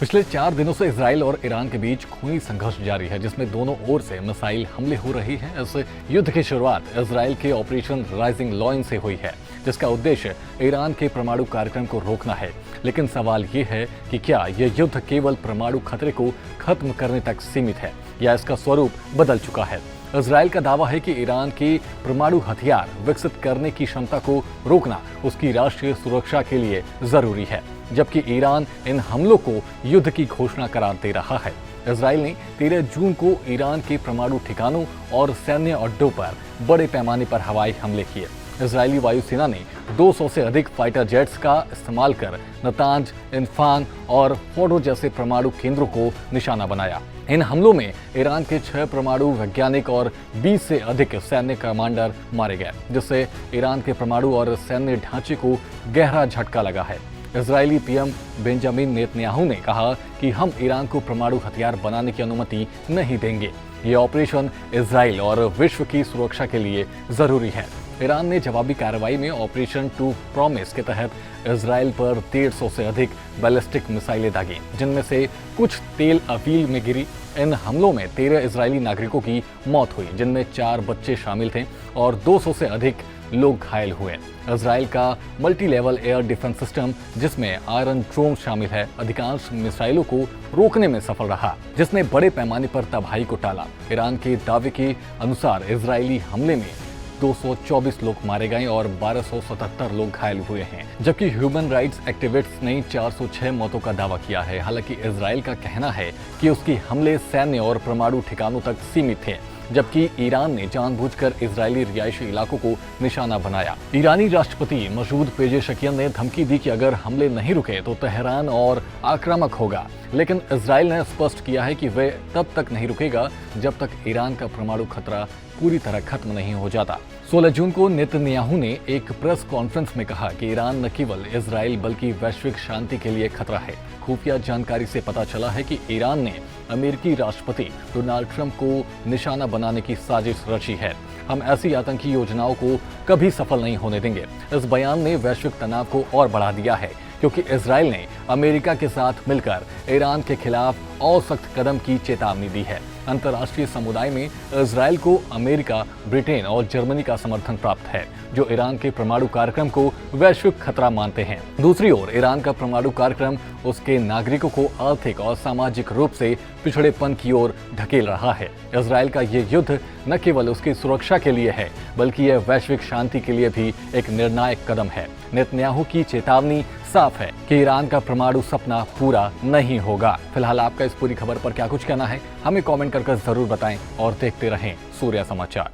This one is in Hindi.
पिछले 4 दिनों से इजराइल और ईरान के बीच खूनी संघर्ष जारी है, जिसमें दोनों ओर से मिसाइल हमले हो रही हैं। इस युद्ध की शुरुआत इजराइल के ऑपरेशन राइजिंग लॉयन से हुई है, जिसका उद्देश्य ईरान के परमाणु कार्यक्रम को रोकना है। लेकिन सवाल ये है कि क्या यह युद्ध केवल परमाणु खतरे को खत्म करने तक सीमित है या इसका स्वरूप बदल चुका है। इजराइल का दावा है कि ईरान की परमाणु हथियार विकसित करने की क्षमता को रोकना उसकी राष्ट्रीय सुरक्षा के लिए जरूरी है, जबकि ईरान इन हमलों को युद्ध की घोषणा करार दे रहा है। इजराइल ने 13 जून को ईरान के परमाणु ठिकानों और सैन्य अड्डों पर बड़े पैमाने पर हवाई हमले किए। इजरायली वायुसेना ने 200 से अधिक फाइटर जेट्स का इस्तेमाल कर नतांज, इन्फान और फोर्डो जैसे परमाणु केंद्रों को निशाना बनाया। इन हमलों में ईरान के 6 परमाणु वैज्ञानिक और 20 से अधिक सैन्य कमांडर मारे गए, जिससे ईरान के परमाणु और सैन्य ढांचे को गहरा झटका लगा है। इजरायली पीएम बेंजामिन नेतन्याहू ने कहा कि हम ईरान को परमाणु हथियार बनाने की अनुमति नहीं देंगे। ये ऑपरेशन इजराइल और विश्व की सुरक्षा के लिए जरूरी है। ईरान ने जवाबी कार्रवाई में ऑपरेशन टू प्रॉमिस के तहत इजराइल पर 150 से अधिक बैलिस्टिक मिसाइलें दागी, जिनमें से कुछ तेल अवील में गिरी। इन हमलों में 13 इजरायली नागरिकों की मौत हुई, जिनमें 4 बच्चे शामिल थे और 200 से अधिक लोग घायल हुए। इजराइल का multi level air defence system, जिसमें आयरन डोम शामिल है, अधिकांश मिसाइलों को रोकने में सफल रहा, जिसने बड़े पैमाने पर तबाही को टाला। ईरान के दावे के अनुसार इजरायली हमले में 224 लोग मारे गए और 1277 लोग घायल हुए हैं, जबकि ह्यूमन राइट्स एक्टिविस्ट्स ने 406 मौतों का दावा किया है। हालांकि इजराइल का कहना है कि उसके हमले सैन्य और परमाणु ठिकानों तक सीमित थे, जबकि ईरान ने जानबूझकर इजरायली रिहायशी इलाकों को निशाना बनाया। ईरानी राष्ट्रपति मसूद पेजेशकियन ने धमकी दी कि अगर हमले नहीं रुके तो तेहरान और आक्रामक होगा। लेकिन इजराइल ने स्पष्ट किया है कि वह तब तक नहीं रुकेगा जब तक ईरान का परमाणु खतरा पूरी तरह खत्म नहीं हो जाता। 16 जून को नेतन्याहू ने एक प्रेस कॉन्फ्रेंस में कहा कि ईरान न केवल इजराइल बल्कि वैश्विक शांति के लिए खतरा है। खुफिया जानकारी से पता चला है कि ईरान ने अमेरिकी राष्ट्रपति डोनाल्ड ट्रंप को निशाना बनाने की साजिश रची है। हम ऐसी आतंकी योजनाओं को कभी सफल नहीं होने देंगे। इस बयान ने वैश्विक तनाव को और बढ़ा दिया है, क्योंकि इजराइल ने अमेरिका के साथ मिलकर ईरान के खिलाफ और सख्त कदम की चेतावनी दी है। अंतर्राष्ट्रीय समुदाय में इजराइल को अमेरिका, ब्रिटेन और जर्मनी का समर्थन प्राप्त है, जो ईरान के परमाणु कार्यक्रम को वैश्विक खतरा मानते हैं। दूसरी ओर ईरान का परमाणु कार्यक्रम उसके नागरिकों को आर्थिक और सामाजिक रूप से पिछड़ेपन की ओर ढकेल रहा है। इजराइल का ये युद्ध न केवल उसकी सुरक्षा के लिए है, बल्कि यह वैश्विक शांति के लिए भी एक निर्णायक कदम है। नेतन्याहू की चेतावनी साफ है कि ईरान का परमाणु सपना पूरा नहीं होगा। फिलहाल आपका इस पूरी खबर पर क्या कुछ कहना है, हमें कमेंट करके जरूर बताएं और देखते रहें सूर्या समाचार।